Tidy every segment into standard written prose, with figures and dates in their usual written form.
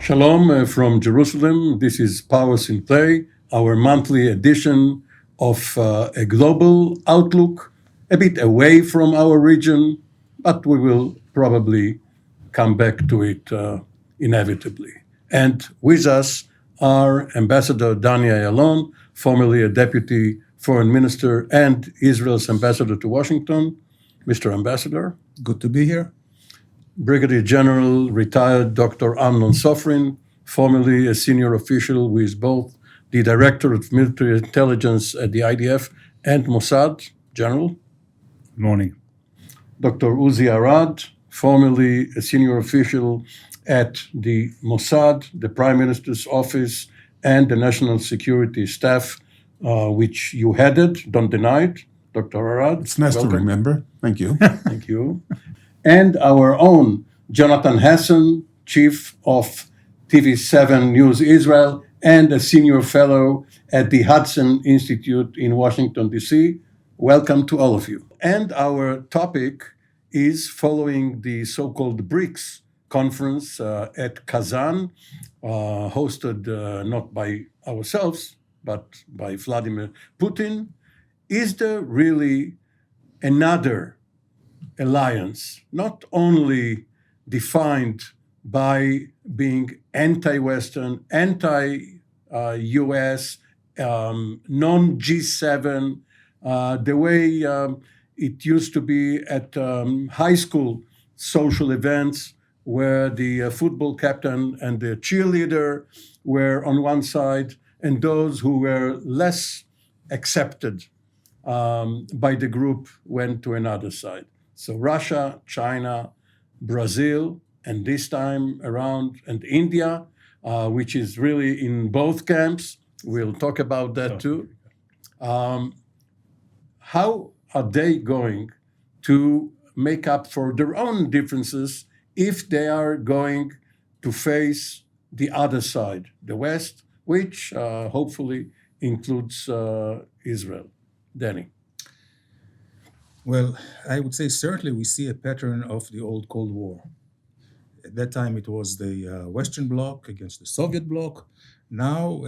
Shalom from Jerusalem. This is Powers in Play, our monthly edition of a global outlook, a bit away from our region, but we will probably come back to it inevitably. And with us are Ambassador Dani Ayalon, formerly a deputy foreign minister and Israel's ambassador to Washington. Mr. Ambassador. Good to be here. Brigadier General retired Dr. Amnon Sofrin, formerly a senior official with both the Director of Military Intelligence at the IDF and Mossad. General. Good morning. Dr. Uzi Arad, formerly a senior official at the Mossad, the Prime Minister's Office, and the National Security Staff, which you headed. Don't deny it. Dr. Arad. It's nice to remember. Thank you. Thank you. And our own Jonathan Hessen, chief of TV7 News Israel and a senior fellow at the Hudson Institute in Washington, D.C. Welcome to all of you. And our topic is following the so-called Brics conference at Kazan, hosted not by ourselves, but by Vladimir Putin. Is there really another alliance, not only defined by being anti-Western, anti-US, non-G7, the way it used to be at high school social events where the football captain and the cheerleader were on one side and those who were less accepted by the group went to another side. So Russia, China, Brazil, and this time around, and India, which is really in both camps. We'll talk about that too. How are they going to make up for their own differences if they are going to face the other side, the West, which hopefully includes Israel? Danny. Well, I would say certainly we see a pattern of the old Cold War. At that time, it was the Western bloc against the Soviet bloc. Now,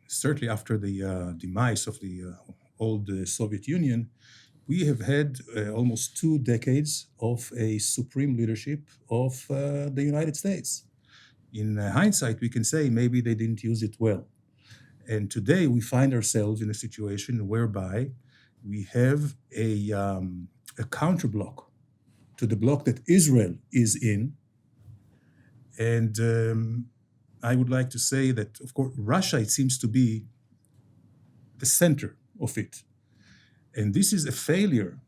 certainly after the demise of the old Soviet Union, we have had almost 2 decades of a supreme leadership of the United States. In hindsight, we can say maybe they didn't use it well. And today we find ourselves in a situation whereby we have a counter-bloc to the bloc that Israel is in. And I would like to say that, of course, Russia, it seems to be the center of it. And this is a failure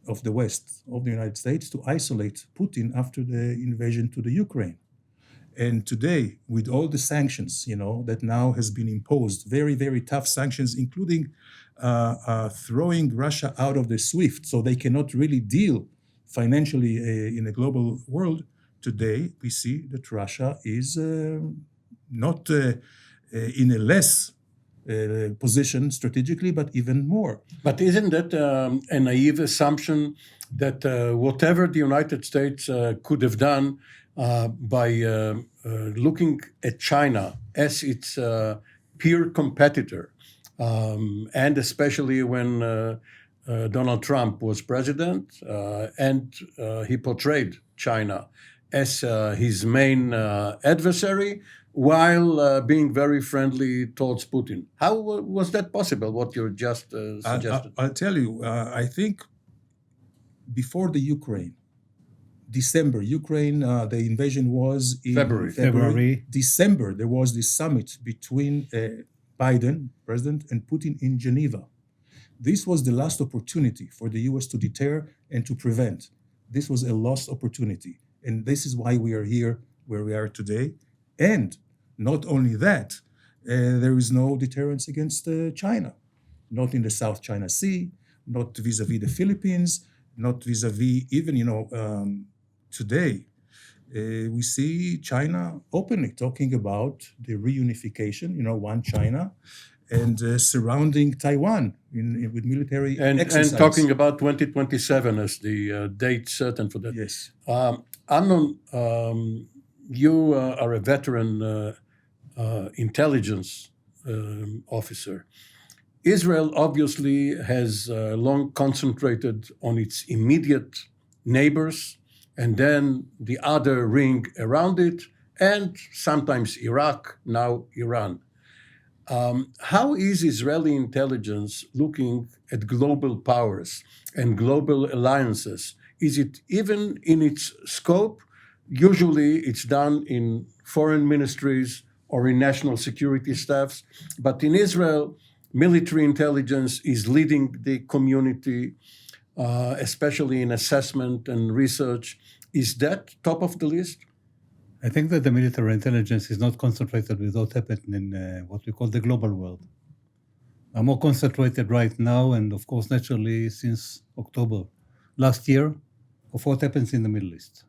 of the West, of the United States, to isolate Putin after the invasion to the Ukraine. And today, with all the sanctions, that now has been imposed, very, very tough sanctions, including throwing Russia out of the SWIFT, so they cannot really deal financially in a global world. Today, we see that Russia is not in a less position strategically, but even more. But isn't that a naive assumption that whatever the United States could have done by looking at China as its peer competitor, and especially when Donald Trump was president, and he portrayed China as his main adversary while being very friendly towards Putin. How was that possible, what you just suggested? I'll tell you, I think before the Ukraine, December, the invasion was in February. December, there was this summit between Biden, president, and Putin in Geneva. This was the last opportunity for the US to deter and to prevent. This was a lost opportunity. And this is why we are here where we are today. And not only that, there is no deterrence against China, not in the South China Sea, not vis-a-vis the Philippines, not vis-a-vis even, today, we see China openly talking about the reunification, one China, and surrounding Taiwan with military exercises. And talking about 2027 as the date certain for that. Yes. Amnon, you are a veteran intelligence officer. Israel obviously has long concentrated on its immediate neighbors and then the other ring around it, and sometimes Iraq, now Iran. How is Israeli intelligence looking at global powers and global alliances? Is it even in its scope? Usually it's done in foreign ministries or in national security staffs, but in Israel, military intelligence is leading the community, especially in assessment and research. Is that top of the list? I think that the military intelligence is not concentrated with what happened in what we call the global world. I'm more concentrated right now, and of course, naturally, since October last year, of what happens in the Middle East.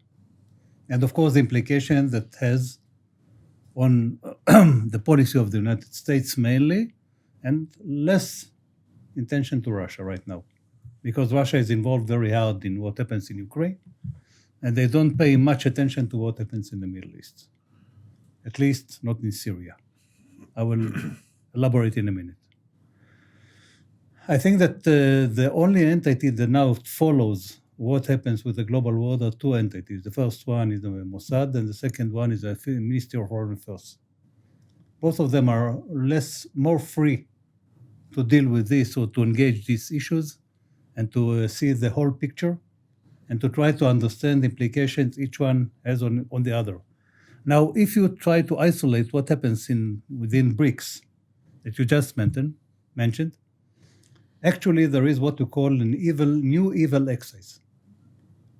And of course, the implication that has on the policy of the United States mainly, and less intention to Russia right now, because Russia is involved very hard in what happens in Ukraine, and they don't pay much attention to what happens in the Middle East, at least not in Syria. I will elaborate in a minute. I think that the only entity that now follows what happens with the global world are two entities. The first one is the Mossad, and the second one is the Ministry of Foreign Affairs. Both of them are more free to deal with this or to engage these issues and to see the whole picture and to try to understand the implications each one has on the other. Now, if you try to isolate what happens within Brics that you just mentioned, actually there is what we call an new evil axis,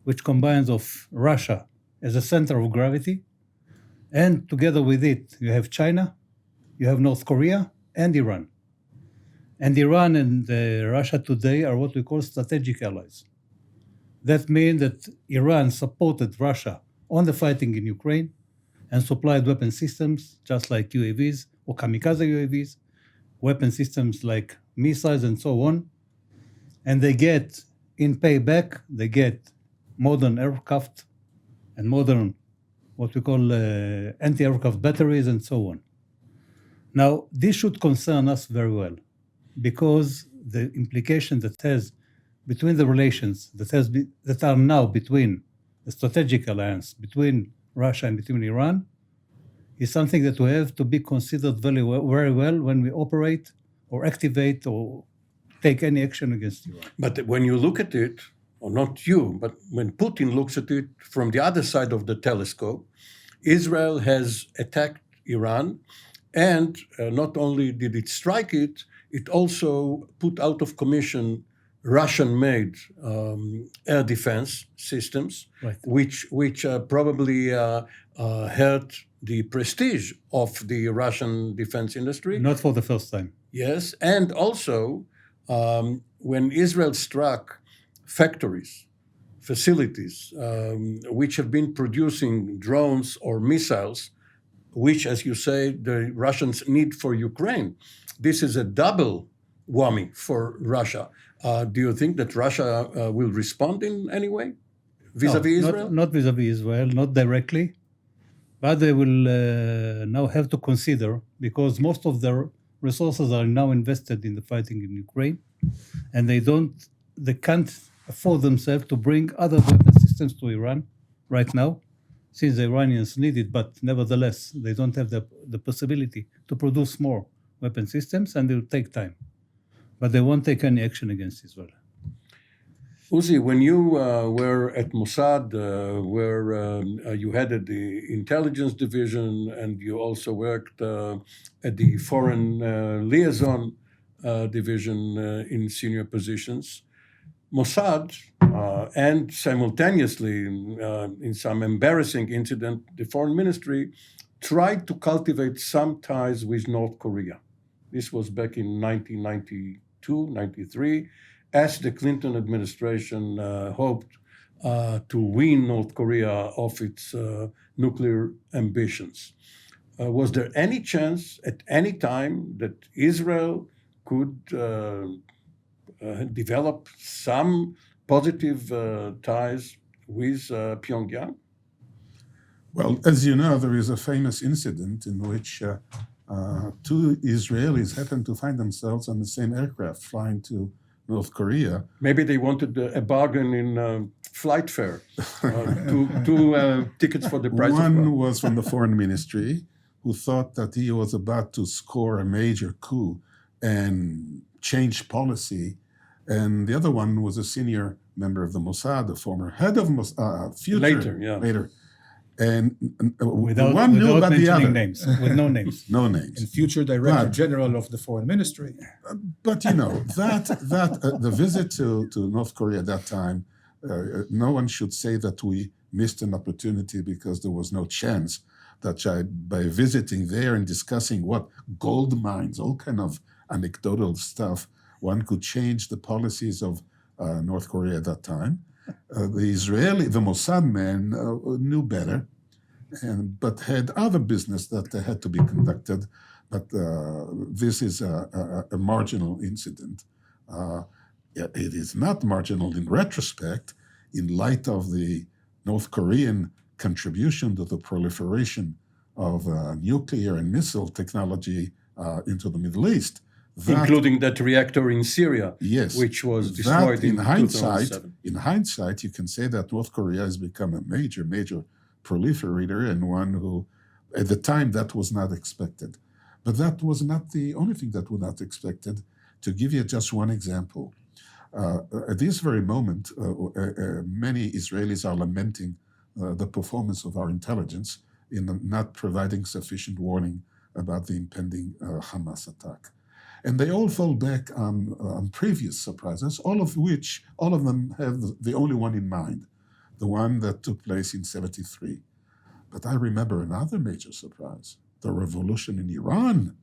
which combines of Russia as a center of gravity, and together with it, you have China, you have North Korea, and Iran. And Iran and Russia today are what we call strategic allies. That means that Iran supported Russia on the fighting in Ukraine and supplied weapon systems, just like UAVs or kamikaze UAVs, weapon systems like missiles and so on. And they get, in payback, they get modern aircraft and modern, what we call anti-aircraft batteries and so on. Now, this should concern us very well, because the implication that has between the relations that are now between the strategic alliance between Russia and between Iran is something that we have to be considered very well when we operate or activate or take any action against Iran. But when you look at it, or not you, but when Putin looks at it from the other side of the telescope, Israel has attacked Iran, and not only did it strike it, it also put out of commission Russian-made air defense systems, right, which probably hurt the prestige of the Russian defense industry. Not for the first time. Yes, and also when Israel struck factories, facilities, which have been producing drones or missiles, which, as you say, the Russians need for Ukraine, this is a double whammy for Russia. Do you think that Russia will respond in any way vis-a-vis Israel? Not vis-a-vis Israel, not directly, but they will now have to consider, because most of their resources are now invested in the fighting in Ukraine, and they can't afford themselves to bring other weapon systems to Iran right now, since the Iranians need it, but nevertheless, they don't have the possibility to produce more weapon systems, and it will take time. But they won't take any action against Israel. Uzi, when you were at Mossad, where you headed the intelligence division, and you also worked at the foreign liaison division in senior positions, Mossad, and simultaneously, in some embarrassing incident, the foreign ministry tried to cultivate some ties with North Korea. This was back in 1992, 93, as the Clinton administration hoped to wean North Korea off its nuclear ambitions. Was there any chance at any time that Israel could develop some positive ties with Pyongyang? Well, as you know, there is a famous incident in which two Israelis happened to find themselves on the same aircraft flying to North Korea. Maybe they wanted a bargain in flight fare, two tickets for the price of One one. was from the foreign ministry, who thought that he was about to score a major coup and change policy. And the other one was a senior member of the Mossad, a former head of Mossad, later. And Without one knew about the other. mentioning names, with no names. No names. And future Director General of the Foreign Ministry. But you know, the visit to North Korea at that time, no one should say that we missed an opportunity because there was no chance that by visiting there and discussing what gold mines, all kind of anecdotal stuff, one could change the policies of North Korea at that time. The Mossad man knew better, but had other business that had to be conducted. But this is a marginal incident. It is not marginal in retrospect, in light of the North Korean contribution to the proliferation of nuclear and missile technology into the Middle East. Including that reactor in Syria, yes, which was destroyed in 2007. In hindsight, you can say that North Korea has become a major proliferator, and one who, at the time, that was not expected. But that was not the only thing that was not expected. To give you just one example, at this very moment, many Israelis are lamenting the performance of our intelligence in not providing sufficient warning about the impending Hamas attack. And they all fall back on previous surprises, all of them have the only one in mind, the one that took place in 1973. But I remember another major surprise, the revolution in Iran.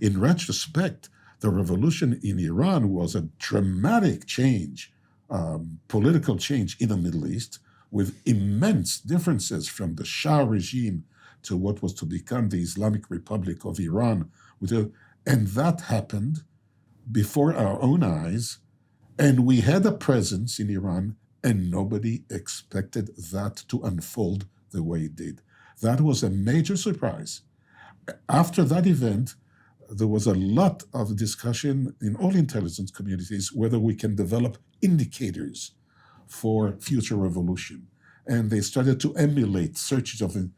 In retrospect, the revolution in Iran was a dramatic change, political change in the Middle East, with immense differences from the Shah regime to what was to become the Islamic Republic of Iran, and that happened before our own eyes, and we had a presence in Iran, and nobody expected that to unfold the way it did. That was a major surprise. After that event, there was a lot of discussion in all intelligence communities whether we can develop indicators for future revolution. And they started to emulate searches of it.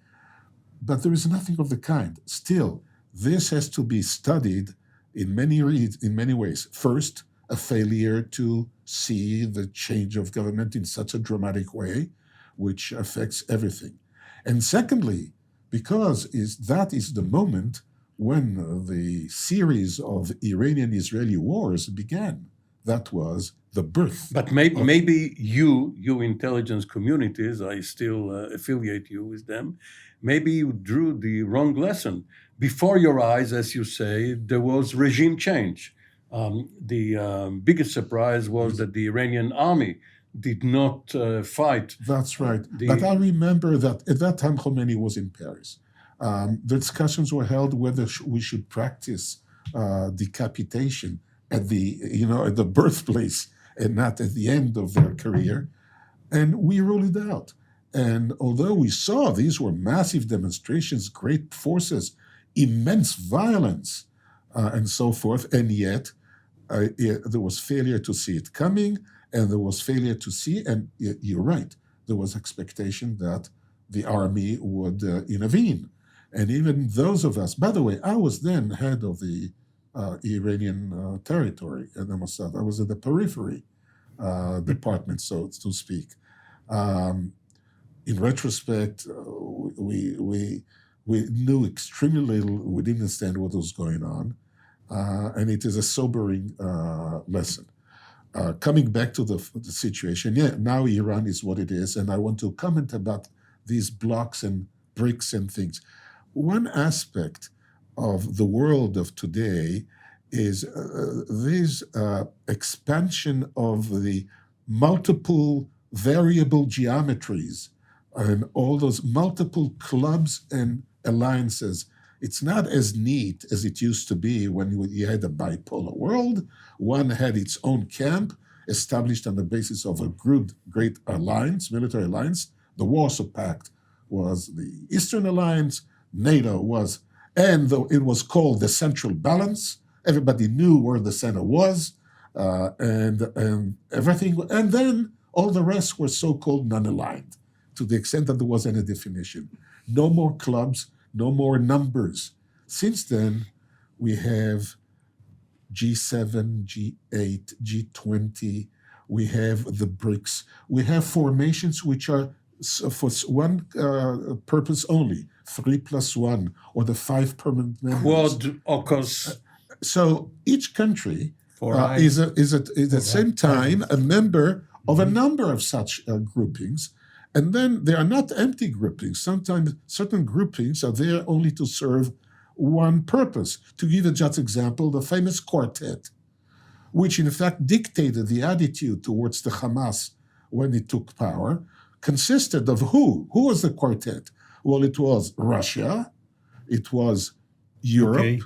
But there is nothing of the kind. Still, this has to be studied in many ways. First, a failure to see the change of government in such a dramatic way, which affects everything. And secondly, because that is the moment when the series of Iranian-Israeli wars began. That was the birth. But maybe you intelligence communities, I still affiliate you with them, maybe you drew the wrong lesson. Before your eyes, as you say, there was regime change. The biggest surprise was that the Iranian army did not fight. That's right. But I remember that at that time Khomeini was in Paris. The discussions were held whether we should practice decapitation at the birthplace and not at the end of their career. And we ruled it out. And although we saw these were massive demonstrations, great forces, immense violence, and so forth, and yet there was failure to see it coming, and there was failure to see, and you're right, there was expectation that the army would intervene. And even those of us, by the way, I was then head of the Iranian territory at the Mossad. I was at the periphery department, so to speak. In retrospect, we knew extremely little. We didn't understand what was going on. And it is a sobering lesson. Coming back to the situation, now Iran is what it is, and I want to comment about these blocks and Brics and things. One aspect of the world of today is this expansion of the multiple variable geometries and all those multiple clubs and alliances. It's not as neat as it used to be when you had a bipolar world. One had its own camp established on the basis of a great alliance, military alliance, the Warsaw Pact, was the Eastern Alliance, NATO was, and though it was called the Central Balance, everybody knew where the center was, and everything, and then all the rest were so-called non-aligned, to the extent that there was any definition. No more clubs, no more numbers. Since then, we have G7, G8, G20, we have the Brics, we have formations which are for one purpose only, 3+1, or the 5 permanent members. Quad, AUKUS. So each country For is at the same time a member of a number of such groupings. And then they are not empty groupings. Sometimes certain groupings are there only to serve one purpose. To give a just example, the famous quartet, which in fact dictated the attitude towards the Hamas when it took power, consisted of who? Who was the quartet? Well, it was Russia, it was Europe, Okay.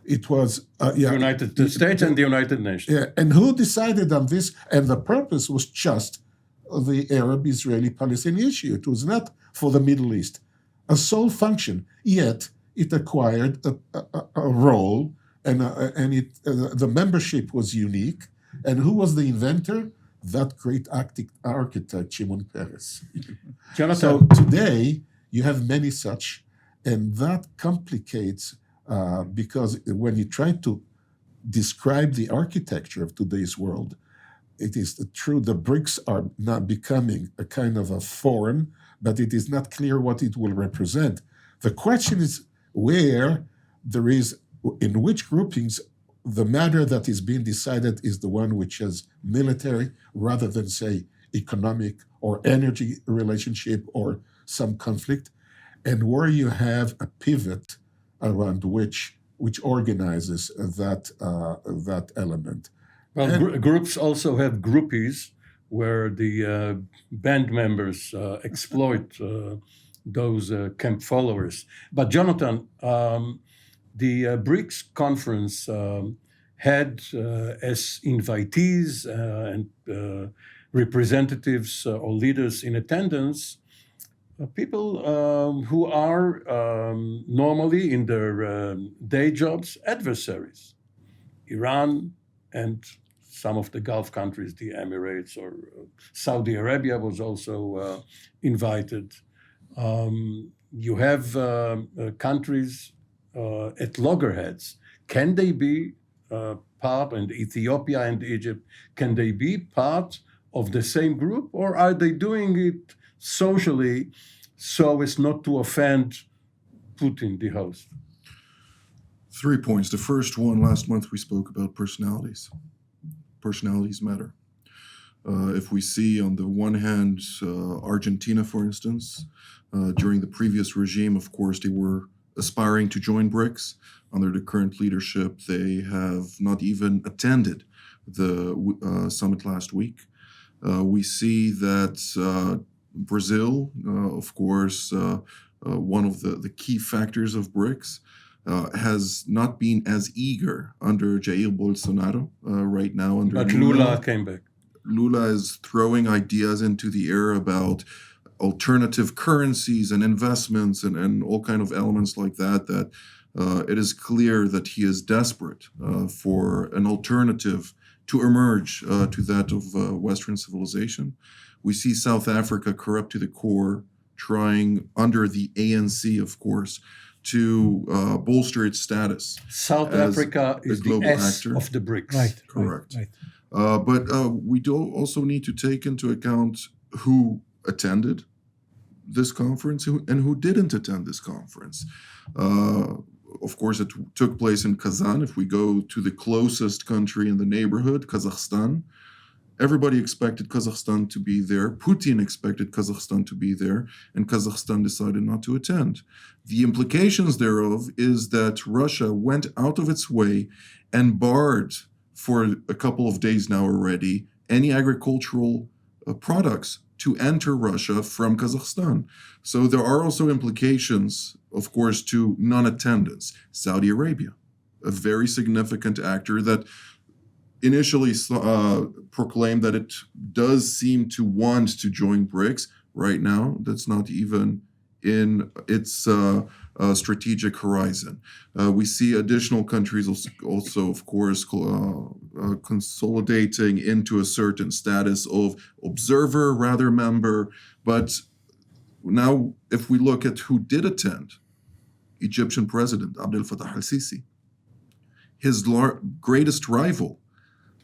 it was United States and the United Nations. yeah, and who decided on this? And the purpose was just the Arab-Israeli-Palestinian issue. It was not for the Middle East. A sole function, yet it acquired a role, and the membership was unique. And who was the inventor? That great architect, Shimon Peres. Jonathan, So today, you have many such, and that complicates because when you try to describe the architecture of today's world, it is true the BRICS are not becoming a kind of a forum, but it is not clear what it will represent. The question is where there is, in which groupings, the matter that is being decided is the one which is military rather than, say, economic or energy relationship or some conflict, and where you have a pivot around which organizes that element. well, groups also have groupies where the band members exploit those camp followers. But Jonathan, the BRICS conference had as invitees and representatives or leaders in attendance people who are normally in their day jobs adversaries. Iran and some of the Gulf countries, the Emirates or Saudi Arabia was also invited. You have countries at loggerheads. Can they be part, and Ethiopia and Egypt, can they be part of the same group, or are they doing it socially so as not to offend Putin, the host? 3 points. The first one, last month we spoke about personalities. Personalities matter. If we see on the one hand, Argentina, for instance, during the previous regime, of course, they were aspiring to join BRICS. Under the current leadership, they have not even attended the summit last week. We see that Brazil, of course, one of the key factors of BRICS, has not been as eager under Jair Bolsonaro right now. But Lula came back. Lula is throwing ideas into the air about alternative currencies and investments and all kind of elements like that, it is clear that he is desperate for an alternative to emerge to that of Western civilization. We see South Africa corrupt to the core, trying under the ANC, of course, to bolster its status. South as Africa is a the global S actor. of the BRICS. Right. Correct. Right. But we do also need to take into account who attended this conference and who didn't attend this conference. Of course, it took place in Kazan. If we go to the closest country in the neighborhood, Kazakhstan, everybody expected Kazakhstan to be there. Putin expected Kazakhstan to be there, and Kazakhstan decided not to attend. The implications thereof is that Russia went out of its way and barred for a couple of days now already any agricultural products to enter Russia from Kazakhstan. So there are also implications, of course, to non-attendance. Saudi Arabia, a very significant actor that initially proclaimed that it does seem to want to join BRICS. Right now, that's not even in its strategic horizon. We see additional countries also, of course, consolidating into a certain status of observer, rather member. But now, if we look at who did attend, Egyptian President Abdel Fattah al-Sisi, his greatest rival,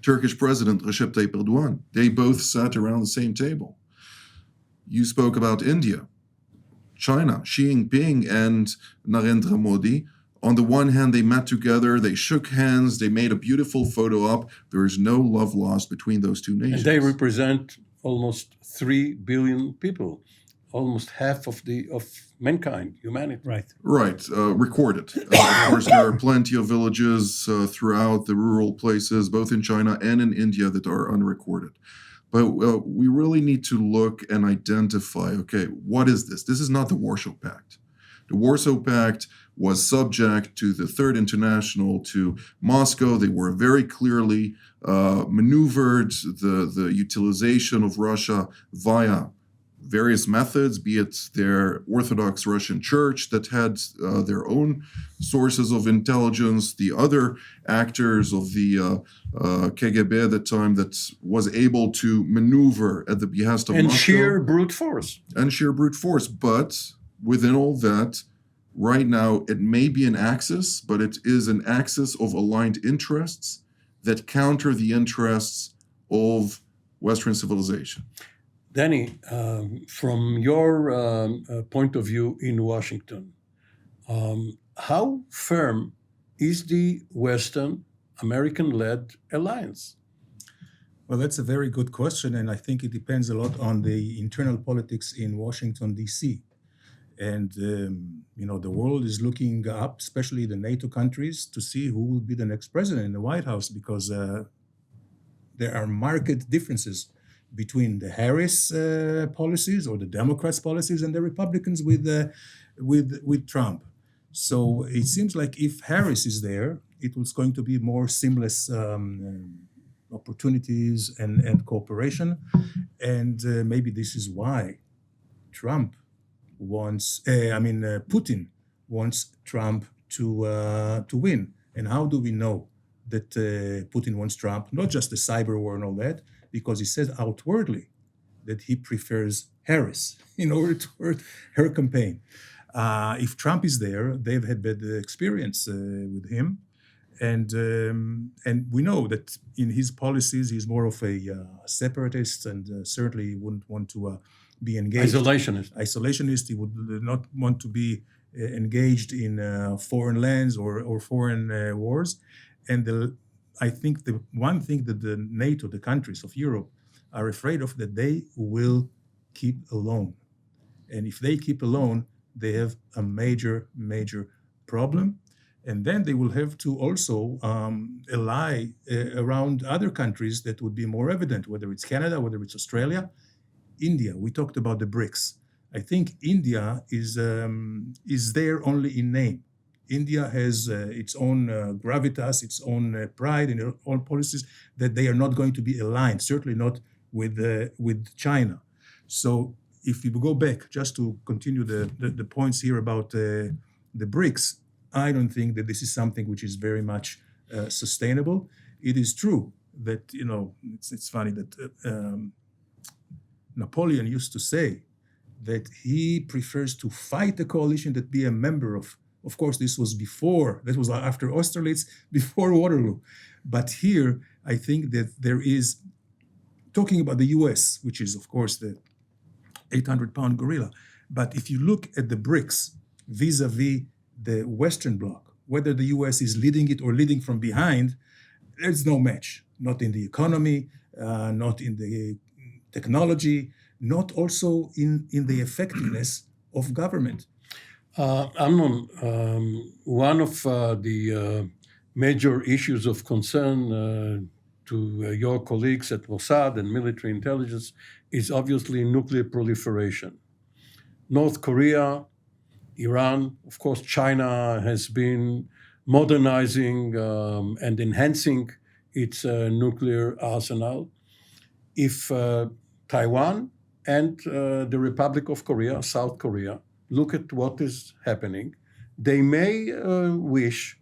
Turkish President Recep Tayyip Erdogan, they both sat around the same table. You spoke about India, China, Xi Jinping and Narendra Modi. On the one hand, they met together, they shook hands, they made a beautiful photo op. There is no love lost between those two nations. And they represent almost 3 billion people, almost half of mankind, humanity. Right, recorded. Of course, there are plenty of villages throughout the rural places, both in China and in India, that are unrecorded. But we really need to look and identify, okay, what is this? This is not the Warsaw Pact. The Warsaw Pact was subject to the Third International, to Moscow. They were very clearly maneuvered, the utilization of Russia via various methods, be it their Orthodox Russian Church that had their own sources of intelligence, the other actors of the KGB at the time that was able to maneuver at the behest of And Moscow. sheer brute force. And sheer brute force. But within all that, right now, it may be an axis, but it is an axis of aligned interests that counter the interests of Western civilization. Danny, from your point of view in Washington, how firm is the Western American-led alliance? Well, that's a very good question, and I think it depends a lot on the internal politics in Washington, D.C. And, the world is looking up, especially the NATO countries, to see who will be the next president in the White House, because there are marked differences between the Harris policies or the Democrats' policies and the Republicans with Trump. So it seems like if Harris is there, it was going to be more seamless opportunities and cooperation. And maybe this is why Putin wants Trump to win. And how do we know that Putin wants Trump? Not just the cyber war and all that, because he says outwardly that he prefers Harris in order to hurt her campaign. If Trump is there, they've had bad experience with him. And we know that in his policies, he's more of a separatist and certainly wouldn't want to be engaged. Isolationist. He would not want to be engaged in foreign lands or foreign wars. And I think the one thing that the NATO, the countries of Europe, are afraid of, that they will keep alone. And if they keep alone, they have a major, major problem. And then they will have to also ally around other countries that would be more evident, whether it's Canada, whether it's Australia, India. We talked about the Brics. I think India is there only in name. India has its own gravitas, its own pride, and its own policies that they are not going to be aligned, certainly not with China. So if we go back, just to continue the points here about the Brics, I don't think that this is something which is very much sustainable. It is true that, it's funny that Napoleon used to say that he prefers to fight a coalition than be a member of. Of course, that was after Austerlitz, before Waterloo. But here, I think that there is, talking about the US, which is, of course, the 800-pound gorilla. But if you look at the Brics vis-a-vis the Western bloc, whether the US is leading it or leading from behind, there's no match. Not in the economy, not in the technology, not also in the effectiveness of government. Amnon, one of the major issues of concern to your colleagues at Mossad and military intelligence is obviously nuclear proliferation. North Korea, Iran, of course, China has been modernizing and enhancing its nuclear arsenal. If Taiwan and the Republic of Korea, South Korea, look at what is happening, they may wish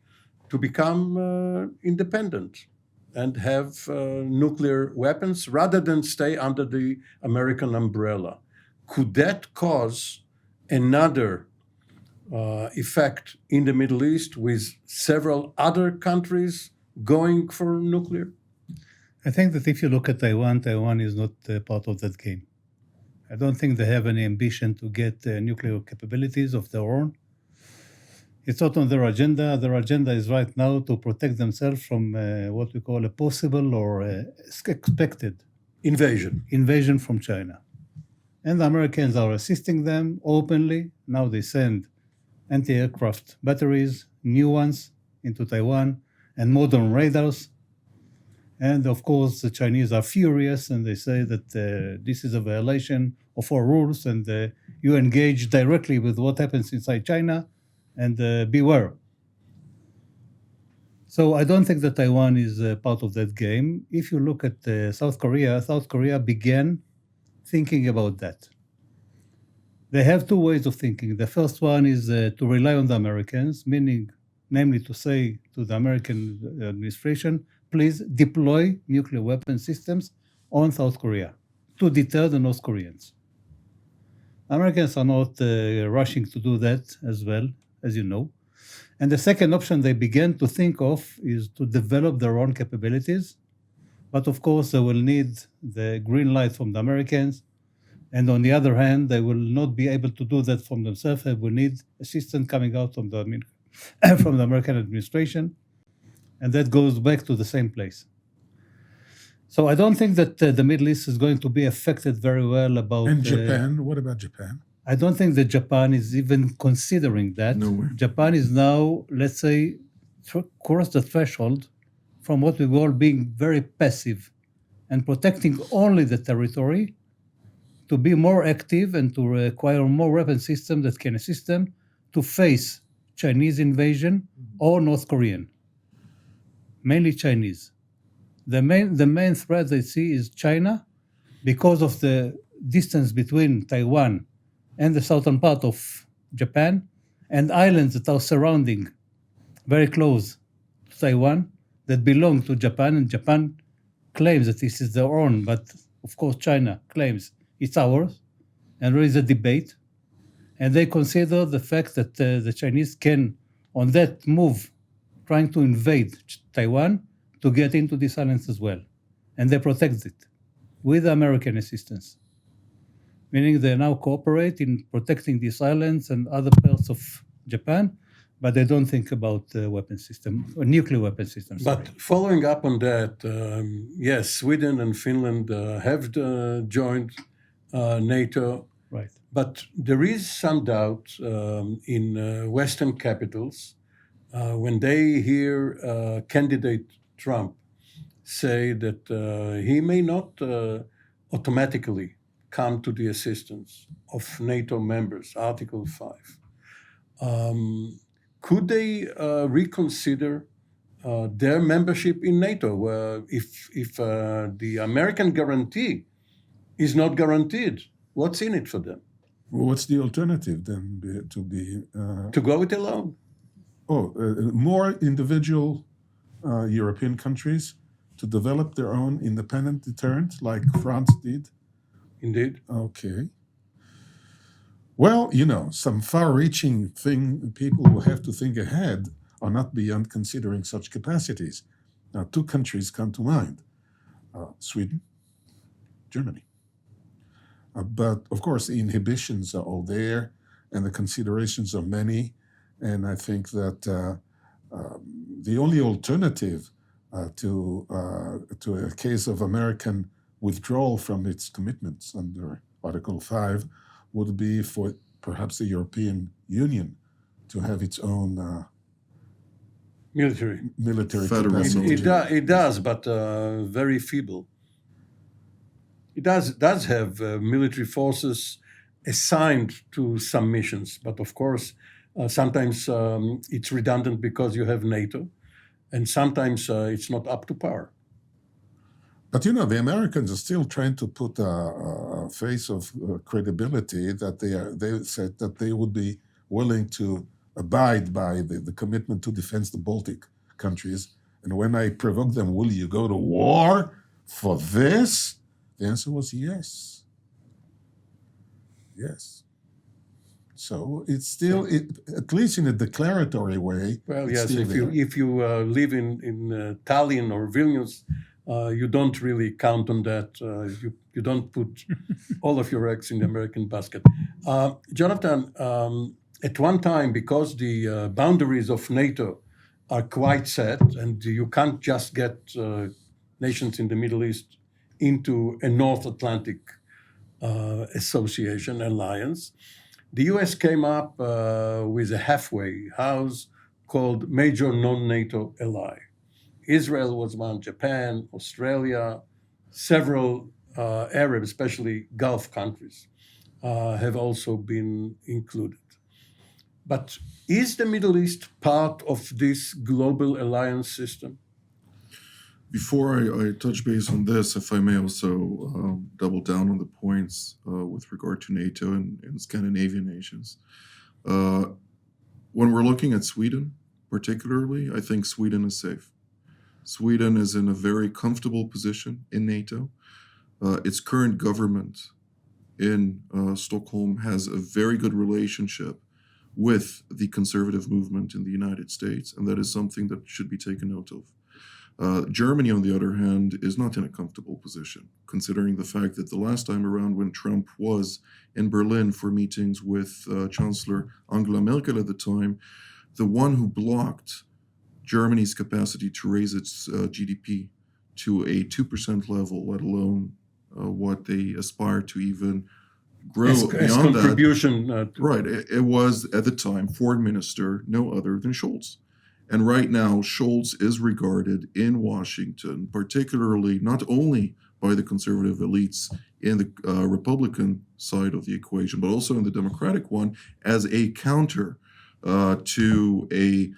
to become independent and have nuclear weapons rather than stay under the American umbrella. Could that cause another effect in the Middle East with several other countries going for nuclear? I think that if you look at Taiwan, Taiwan is not part of that game. I don't think they have any ambition to get nuclear capabilities of their own. It's not on their agenda. Their agenda is right now to protect themselves from what we call a possible or expected Invasion from China. And the Americans are assisting them openly. Now they send anti-aircraft batteries, new ones, into Taiwan, and modern radars. And of course, the Chinese are furious, and they say that this is a violation of our rules, and you engage directly with what happens inside China, and beware. So I don't think that Taiwan is part of that game. If you look at South Korea began thinking about that. They have two ways of thinking. The first one is to rely on the Americans, namely to say to the American administration, please deploy nuclear weapon systems on South Korea to deter the North Koreans. Americans are not rushing to do that as well, as you know. And the second option they began to think of is to develop their own capabilities. But of course, they will need the green light from the Americans. And on the other hand, they will not be able to do that from themselves. They will need assistance coming out from the American administration. And that goes back to the same place. So I don't think that the Middle East is going to be affected very well about... And Japan? What about Japan? I don't think that Japan is even considering that. No way. Japan is now, let's say, cross the threshold from what we call being very passive and protecting only the territory to be more active and to acquire more weapon systems that can assist them to face Chinese invasion or North Korean. Mainly Chinese. The main threat they see is China because of the distance between Taiwan and the southern part of Japan and islands that are surrounding very close to Taiwan that belong to Japan, and Japan claims that this is their own, but of course China claims it's ours, and there is a debate, and they consider the fact that the Chinese can, on that move, trying to invade Taiwan, to get into this islands as well, and they protect it with American assistance, meaning they now cooperate in protecting these islands and other parts of Japan, but they don't think about weapon system or nuclear weapon systems. But following up on that, yes, Sweden and Finland have joined NATO. Right. But there is some doubt in Western capitals when they hear candidate Trump say that he may not automatically come to the assistance of NATO members, Article 5. Could they reconsider their membership in NATO if the American guarantee is not guaranteed? What's in it for them? Well, what's the alternative then To go it alone? More individual European countries to develop their own independent deterrent like France did? Indeed. Okay. Well, some far-reaching thing, people will have to think ahead are not beyond considering such capacities. Now, two countries come to mind, Sweden, Germany. But, of course, the inhibitions are all there, and the considerations are many, and I think that the only alternative to a case of American withdrawal from its commitments under Article 5 would be for perhaps the European Union to have its own Military Federal It, military. it does, but very feeble. It does have military forces assigned to some missions, but of course, sometimes it's redundant because you have NATO, and sometimes it's not up to par. But the Americans are still trying to put a face of credibility that they said that they would be willing to abide by the commitment to defend the Baltic countries. And when I provoked them, will you go to war for this? The answer was yes. Yes. So it's still, at least in a declaratory way. Well, yes, if you live in Tallinn or Vilnius, you don't really count on that. You don't put all of your eggs in the American basket. Jonathan, at one time, because the boundaries of NATO are quite set, and you can't just get nations in the Middle East into a North Atlantic association, alliance, the US came up with a halfway house called Major Non-NATO Ally. Israel was one, Japan, Australia, several Arab, especially Gulf countries, have also been included. But is the Middle East part of this global alliance system? Before I touch base on this, if I may also double down on the points with regard to NATO and Scandinavian nations. When we're looking at Sweden, particularly, I think Sweden is safe. Sweden is in a very comfortable position in NATO. Its current government in Stockholm has a very good relationship with the conservative movement in the United States, and that is something that should be taken note of. Germany, on the other hand, is not in a comfortable position, considering the fact that the last time around when Trump was in Berlin for meetings with Chancellor Angela Merkel at the time, the one who blocked Germany's capacity to raise its GDP to a 2% level, let alone what they aspire to even grow beyond that. Right. It was, at the time, foreign minister, no other than Scholz. And right now, Scholz is regarded in Washington, particularly not only by the conservative elites in the Republican side of the equation, but also in the Democratic one, as a counter to a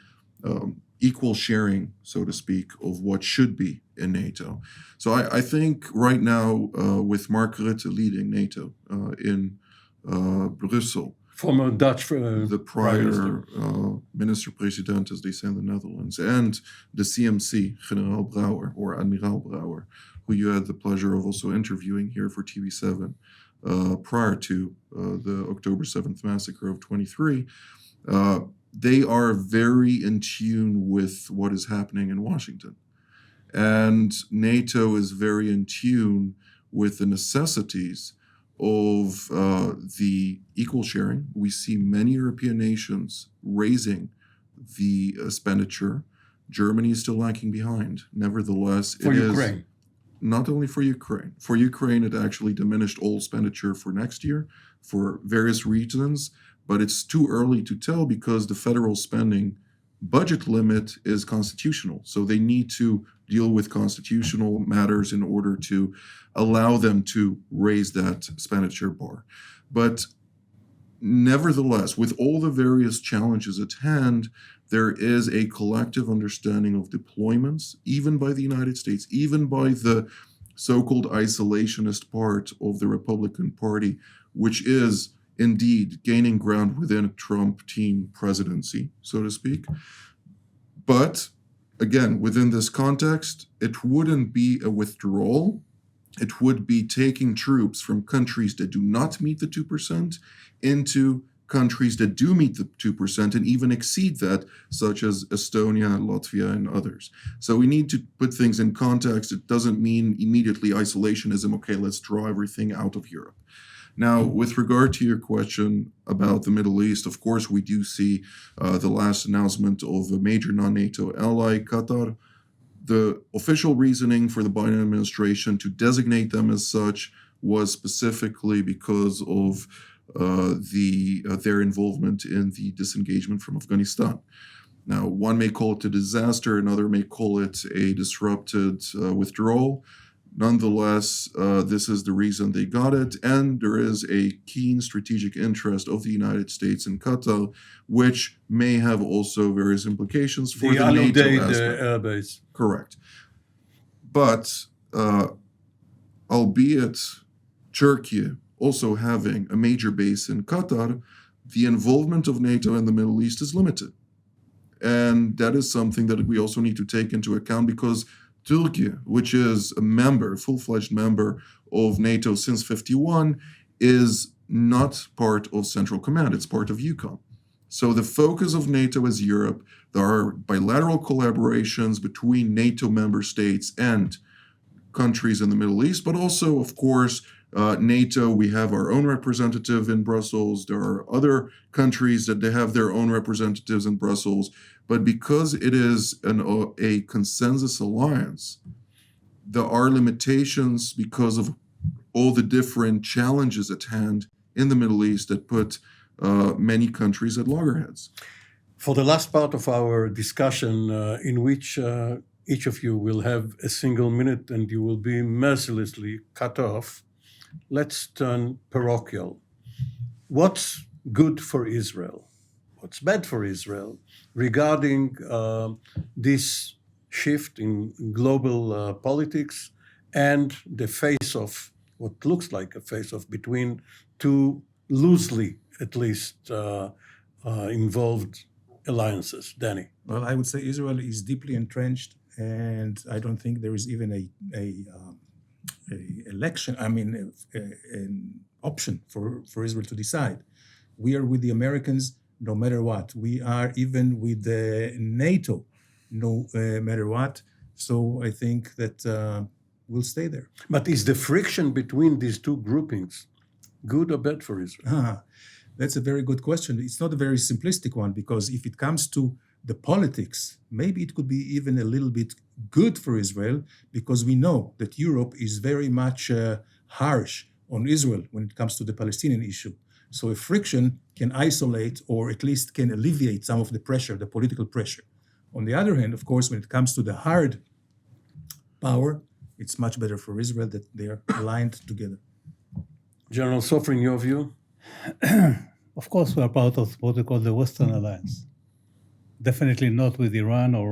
equal sharing, so to speak, of what should be in NATO. So I think right now, with Mark Rutte leading NATO in Brussels, former Dutch the prior minister-president, as they say in the Netherlands, and the CMC, Generaal Brouwer, or Admiraal Brouwer, who you had the pleasure of also interviewing here for TV7 prior to the October 7th massacre of 23, they are very in tune with what is happening in Washington. And NATO is very in tune with the necessities of the equal sharing. We see many European nations raising the expenditure. Germany is still lagging behind. Nevertheless, for Ukraine. Not only for Ukraine. For Ukraine, it actually diminished all expenditure for next year for various reasons, but it's too early to tell because the federal spending budget limit is constitutional. So they need to deal with constitutional matters in order to allow them to raise that expenditure bar. But nevertheless, with all the various challenges at hand, there is a collective understanding of deployments, even by the United States, even by the so-called isolationist part of the Republican Party, which is indeed gaining ground within a Trump team presidency, so to speak. But again, within this context, it wouldn't be a withdrawal. It would be taking troops from countries that do not meet the 2% into countries that do meet the 2% and even exceed that, such as Estonia, Latvia, and others. So we need to put things in context. It doesn't mean immediately isolationism, okay, let's draw everything out of Europe. Now, with regard to your question about the Middle East, of course, we do see the last announcement of a major non-NATO ally, Qatar. The official reasoning for the Biden administration to designate them as such was specifically because of their involvement in the disengagement from Afghanistan. Now, one may call it a disaster, another may call it a disrupted withdrawal. Nonetheless, this is the reason they got it, and there is a keen strategic interest of the United States in Qatar, which may have also various implications for the NATO aspect. Air base. Correct. But albeit Turkey also having a major base in Qatar, the involvement of NATO in the Middle East is limited. And that is something that we also need to take into account because Turkey, which is a member, full-fledged member of NATO since 1951, is not part of Central Command. It's part of EUCOM. So the focus of NATO is Europe. There are bilateral collaborations between NATO member states and countries in the Middle East, but also, of course, NATO, we have our own representative in Brussels. There are other countries that they have their own representatives in Brussels. But because it is a consensus alliance, there are limitations because of all the different challenges at hand in the Middle East that put many countries at loggerheads. For the last part of our discussion, in which each of you will have a single minute and you will be mercilessly cut off, let's turn parochial. What's good for Israel? What's bad for Israel regarding this shift in global politics and the face-off, what looks like a face-off between two loosely, at least, involved alliances? Danny. Well, I would say Israel is deeply entrenched, and I don't think there is even an option for Israel to decide. We are with the Americans no matter what. We are even with the NATO no matter what. So I think that we'll stay there. But is the friction between these two groupings good or bad for Israel? That's a very good question. It's not a very simplistic one, because if it comes to the politics, maybe it could be even a little bit good for Israel, because we know that Europe is very much harsh on Israel when it comes to the Palestinian issue. So a friction can isolate, or at least can alleviate some of the pressure, the political pressure. On the other hand, of course, when it comes to the hard power, it's much better for Israel that they are aligned together. General Sofrin, your view? Of course, we are part of what we call the Western Alliance. Definitely not with Iran or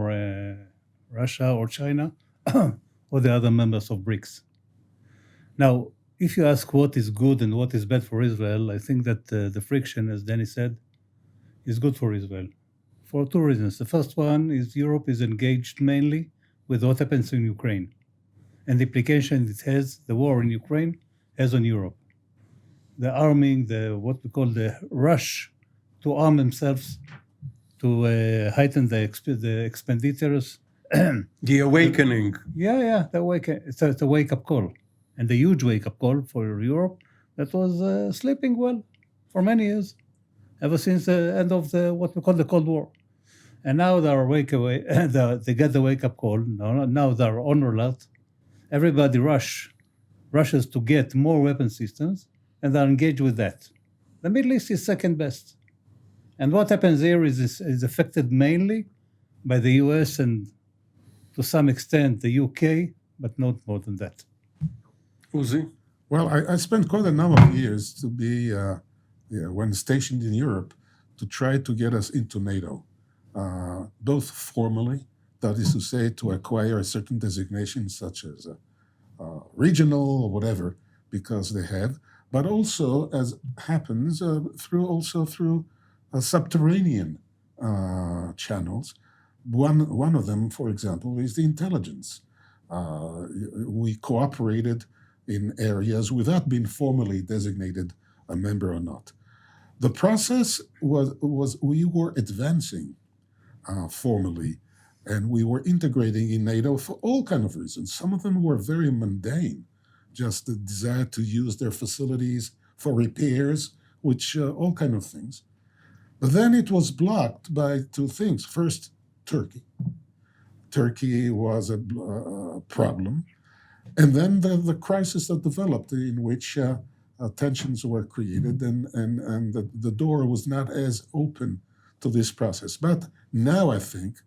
Russia or China or the other members of BRICS. Now, if you ask what is good and what is bad for Israel, I think that the friction, as Danny said, is good for Israel for two reasons. The first one is Europe is engaged mainly with what happens in Ukraine and the implication it has, the war in Ukraine, has on Europe. The arming, what we call the rush to arm themselves, to heighten the expenditures. The awakening. The awakening. It's a wake-up call. And a huge wake-up call for Europe that was sleeping well for many years, ever since the end of what we call the Cold War. And now they get the wake-up call. Now they're on alert. Everybody rushes to get more weapon systems, and they're engaged with that. The Middle East is second best. And what happens here is affected mainly by the US and to some extent the UK, but not more than that. Uzi? Well, I spent quite a number of years to be, when stationed in Europe, to try to get us into NATO, both formally, that is to say, to acquire a certain designation such as regional or whatever, because they have, but also, as happens, through subterranean channels. One of them, for example, is the intelligence. We cooperated in areas without being formally designated a member or not. The process was we were advancing formally, and we were integrating in NATO for all kinds of reasons. Some of them were very mundane, just the desire to use their facilities for repairs, which all kinds of things. But then it was blocked by two things. First, Turkey. Turkey was a problem. And then the crisis that developed, in which tensions were created, and the door was not as open to this process. But now I think,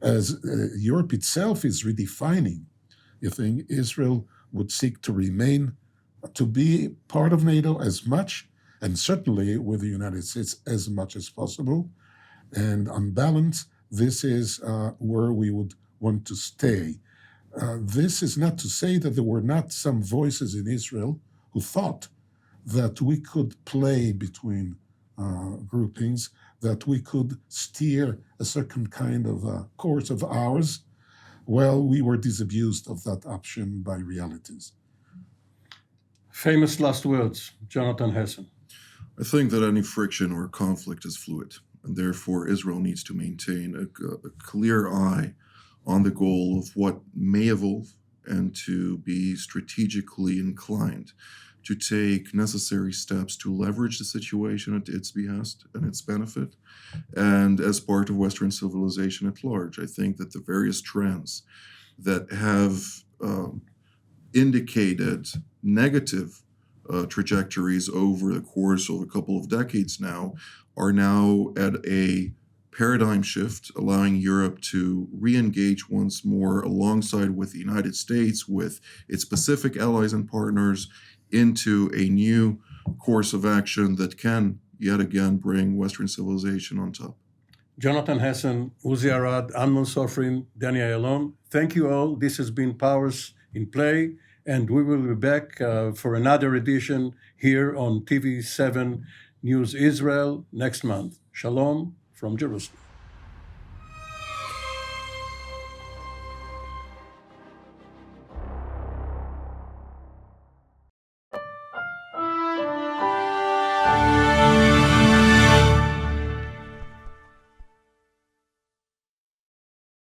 as Europe itself is redefining, I think Israel would seek to remain, to be part of NATO as much, and certainly with the United States as much as possible. And on balance, this is where we would want to stay. This is not to say that there were not some voices in Israel who thought that we could play between groupings, that we could steer a certain kind of course of ours. Well, we were disabused of that option by realities. Famous last words, Jonathan Hessen. I think that any friction or conflict is fluid, and therefore Israel needs to maintain a clear eye on the goal of what may evolve and to be strategically inclined to take necessary steps to leverage the situation at its behest and its benefit. And as part of Western civilization at large, I think that the various trends that have indicated negative trajectories over the course of a couple of decades now are now at a paradigm shift, allowing Europe to re-engage once more alongside with the United States, with its Pacific allies and partners, into a new course of action that can yet again bring Western civilization on top. Jonathan Hessen, Uzi Arad, Amnon Sofrin, Danny Ayalon, thank you all. This has been Powers in Play, and we will be back for another edition here on TV7 News Israel next month. Shalom from Jerusalem.